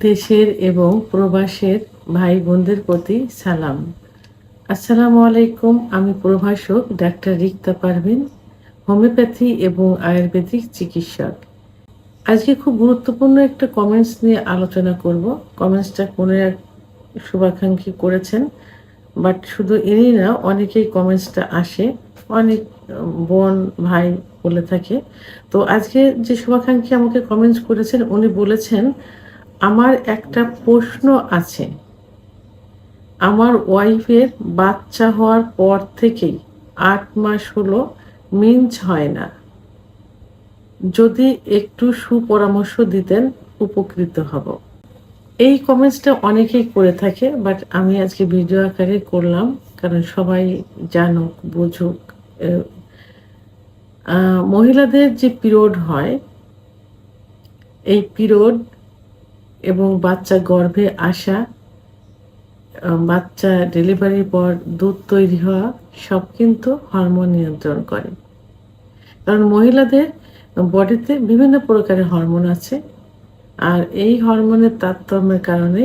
দেশের এবং প্রবাসের ভাই বোনদের প্রতি সালাম। আসসালামু আলাইকুম। আমি প্রভাষক ডাক্তার রিক্তা পারভিন, হোমিওপ্যাথি এবং আয়ুর্বেদিক চিকিৎসক। আজকে খুব গুরুত্বপূর্ণ একটা কমেন্টস নিয়ে আলোচনা করব। কমেন্টসটা কোনো এক শুভাকাঙ্ক্ষী করেছেন, বাট শুধু ইনি না, অনেকেই কমেন্টসটা আসে, অনেক বোন ভাই বলে থাকে। তো আজকে যে শুভাকাঙ্ক্ষী আমাকে কমেন্টস করেছেন, উনি বলেছেন, আমার একটা প্রশ্ন আছে। আমার ওয়াইফের বাচ্চা হওয়ার পর থেকেই ৮ মাস হলো মিন্স হয় না। যদি একটু সুপরামর্শ দিতেন উপকৃত হব। এই কমেন্টসটা অনেকেই করে থাকে, বাট আমি আজকে ভিডিও আকারে করলাম, কারণ সবাই জানুক বুঝুক। মহিলাদের যে পিরিয়ড হয়, এই পিরিয়ড এবং বাচ্চা গর্ভে আসা, বাচ্চা ডেলিভারির পর দুধ তৈরি হওয়া, সব কিন্তু হরমোন নিয়ন্ত্রণ করে। কারণ মহিলাদের বডিতে বিভিন্ন প্রকারের হরমোন আছে, আর এই হরমোনের তারতম্যের কারণে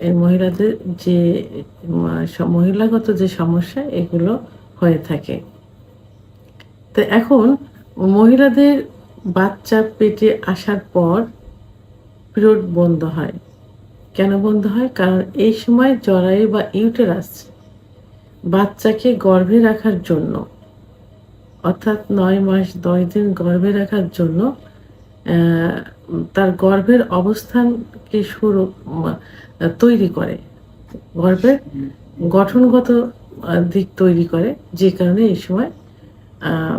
এই মহিলাদের যে মহিলাগত যে সমস্যা, এগুলো হয়ে থাকে। তো এখন মহিলাদের বাচ্চা পেটে আসার পর পিরিয়ড বন্ধ হয়। কেন বন্ধ হয়? কারণ এই সময় জরায়ু বা ইউটেরাস বাচ্চাকে গর্ভে রাখার জন্য, অর্থাৎ ৯ মাস ১০ দিন গর্ভে রাখার জন্য তার গর্ভের অবস্থানকে তৈরি করে, গর্ভের গঠনগত দিক তৈরি করে, যে কারণে এই সময়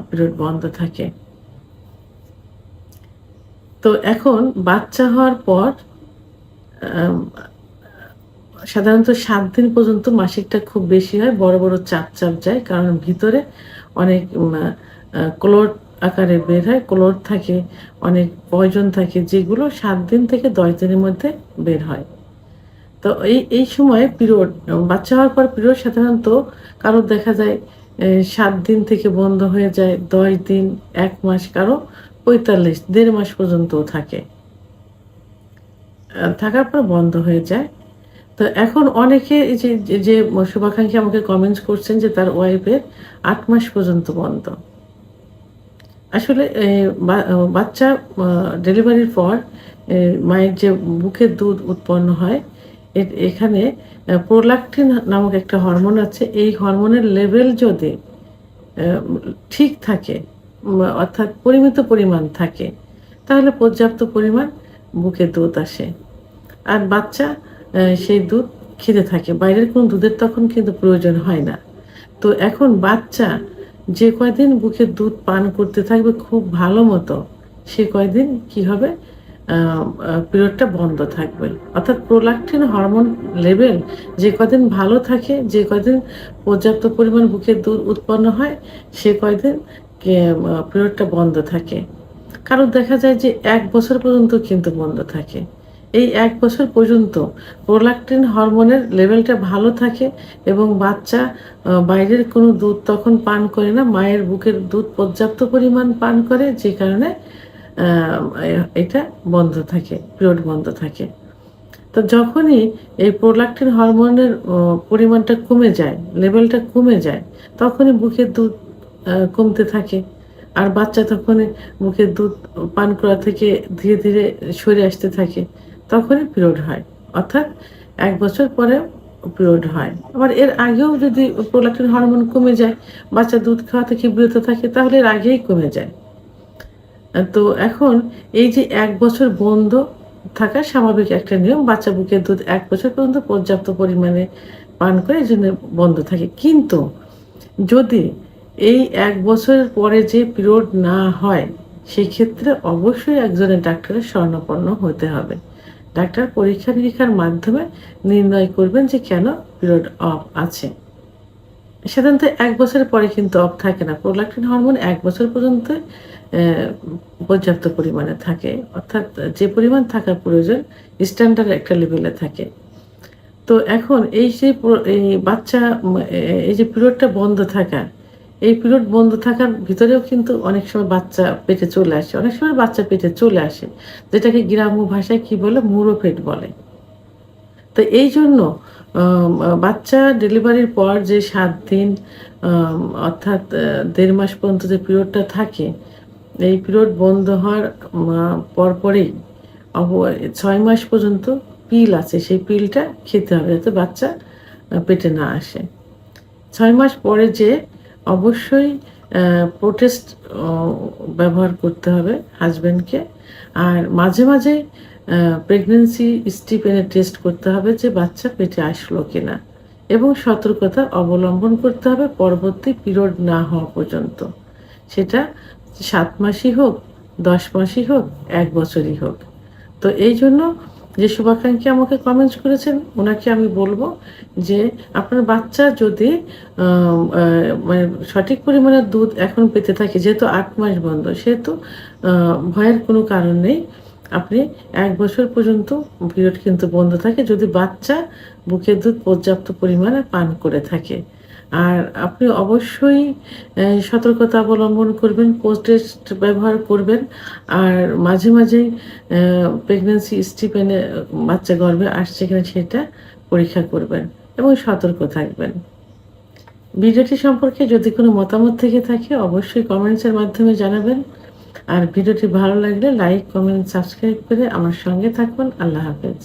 পিরিয়ড বন্ধ থাকে। তো এখন বাচ্চা হওয়ার পর সাধারণত ৭ দিন পর্যন্ত মাসিকটা খুব বেশি হয়, বড় বড় চাপ চাপ যায়, কারণ ভিতরে অনেক ক্লোট আকারে বের হয়, ক্লোট থাকে, অনেক পয়জন থাকে, যেগুলো ৭ দিন থেকে ১০ দিনের মধ্যে বের হয়। তো এই সময় পিরিয়ড, বাচ্চা হওয়ার পর পিরিয়ড সাধারণত কারোর দেখা যায় ৭ দিন থেকে বন্ধ হয়ে যায়, ১০ দিন, ১ মাস, কারো ৪৫, ১.৫ মাস পর্যন্তও থাকে, থাকার পর বন্ধ হয়ে যায়। তো এখন অনেকে এই যে শুভাকাঙ্ক্ষী আমাকে কমেন্টস করছেন যে তার ওয়াইফের ৮ মাস পর্যন্ত বন্ধ। আসলে বাচ্চা ডেলিভারির পর মায়ের যে বুকের দুধ উৎপন্ন হয়, এখানে প্রোল্যাকটিন নামক একটা হরমোন আছে। এই হরমোনের লেভেল যদি ঠিক থাকে, অর্থাৎ পরিমিত পরিমাণ থাকে, তাহলে পর্যাপ্ত পরিমাণ বুকে দুধ আসে, আর বাচ্চা সেই দুধ খেতে থাকে। বাইরের কোনো দুধের তখন কিন্তু প্রয়োজন হয় না। তো এখন বাচ্চা যে কয়দিন বুকের দুধ পান করতে থাকবে খুব ভালো মতো, সে কয়দিন কি হবে, পিরিয়ডটা বন্ধ থাকবে। অর্থাৎ প্রোল্যাকটিন হরমোন লেভেল যে কয়দিন ভালো থাকে, যে কয়দিন পর্যাপ্ত পরিমাণ বুকের দুধ উৎপন্ন হয়, সে কয়দিন পিরিয়ডটা বন্ধ থাকে। কারণ দেখা যায় যে ১ বছর পর্যন্ত কিন্তু বন্ধ থাকে। এই ১ বছর পর্যন্ত প্রোল্যাকটিন হরমোনের লেভেলটা ভালো থাকে এবং বাচ্চা বাইরের কোনো দুধ তখন পান করে না, মায়ের বুকের দুধ পর্যাপ্ত পরিমাণ পান করে, যে কারণে এটা বন্ধ থাকে, পিরিয়ড বন্ধ থাকে। তো যখনই এই প্রোল্যাকটিন হরমোনের পরিমাণটা কমে যায়, লেভেলটা কমে যায়, তখনই বুকের দুধ কমতে থাকে, আর বাচ্চা তখনই বুকের দুধ পান করা থেকে ধীরে ধীরে সরে আসতে থাকে, তখনই পিরিয়ড হয়। অর্থাৎ ১ বছর পরে পিরিয়ড হয়। আবার এর আগেও যদি প্রোল্যাকটিন হরমোন কমে যায়, বাচ্চা দুধ খাওয়া থেকে বিরত থাকে, তাহলে এর আগেই কমে যায়। তো এখন এই যে ১ বছর বন্ধ থাকা স্বাভাবিক একটা নিয়ম। বাচ্চা বুকের দুধ ১ বছর পর্যন্ত পর্যাপ্ত পরিমাণে পান করে, এজন্য বন্ধ থাকে। কিন্তু যদি এই ১ বছরের পরে যে পিরিয়ড না হয়, সেই ক্ষেত্রে অবশ্যই একজনের ডাক্তারের শরণাপন্ন হতে হবে। ডাক্তার পরীক্ষা-নিরীক্ষার মাধ্যমে নির্ণয় করবেন যে কেন পিরিয়ড অফ আছে। সাধারণত ১ বছরের পরে কিন্তু অফ থাকে না। প্রোল্যাকটিন হরমোন ১ বছর পর্যন্ত পর্যাপ্ত পরিমাণে থাকে। অর্থাৎ যে পরিমাণ থাকার প্রয়োজন স্ট্যান্ডার্ড একটা লেভেলে থাকে। তো এখন এই যে এই বাচ্চা এই যে পিরিয়ডটা বন্ধ থাকা, এই পিরিয়ড বন্ধ থাকার ভিতরেও কিন্তু অনেক সময় বাচ্চা পেটে চলে আসে, অনেক সময় বাচ্চা পেটে চলে আসে, যেটাকে গ্রাম্য ভাষায় কি বলে, মুড়ো পেট বলে। তো এই জন্য বাচ্চা ডেলিভারির পর যে ৭ দিন অর্থাৎ ১.৫ মাস পর্যন্ত যে পিরিয়ডটা থাকে, এই পিরিয়ড বন্ধ হওয়ার পরপরেই ৬ মাস পর্যন্ত পিল আছে, সেই পিলটা খেতে হবে যাতে বাচ্চা পেটে না আসে। ৬ মাস পরে যে অবশ্যই প্রোটেস্ট অ ব্যবহার করতে হবে হাসব্যান্ডকে। আর মাঝে, মাঝে প্রেগন্যান্সি স্টিপেনের টেস্ট করতে হবে যে বাচ্চা পেটে আসলো কিনা, এবং সতর্কতা অবলম্বন করতে হবে পরবর্তী পিরিয়ড না হওয়া পর্যন্ত। সেটা ৭ মাসই হোক, ১০ মাসই হোক, ১ বছরই হোক। তো এইজন্য যে শুভাকাঙ্ক্ষী আমাকে কমেন্টস করেছেন, উনাকে আমি বলব যে আপনার বাচ্চা যদি মানে সঠিক পরিমাণে দুধ এখন পেতে থাকে, যেহেতু ৮ মাস বন্ধ, সেহেতু ভয়ের কোনো কারণ নেই। আপনি ১ বছর পর্যন্ত পিরিয়ড কিন্তু বন্ধ থাকে যদি বাচ্চা বুকের দুধ পর্যাপ্ত পরিমাণে পান করে থাকে। আর আপনি অবশ্যই সতর্কতা অবলম্বন করবেন, পোস্ট-টেস্ট ব্যবহার করবেন। আর মাঝে, মাঝেই প্রেগন্যান্সি স্টিপেনে বাচ্চা গর্ভে আসছে কিনা সেটা পরীক্ষা করবেন এবং সতর্ক থাকবেন। ভিডিওটি সম্পর্কে যদি কোনো মতামত থেকে থাকে অবশ্যই কমেন্টসের মাধ্যমে জানাবেন। আর ভিডিওটি ভালো লাগলে লাইক, কমেন্ট, সাবস্ক্রাইব করে আমার সঙ্গে থাকুন। আল্লাহ হাফেজ।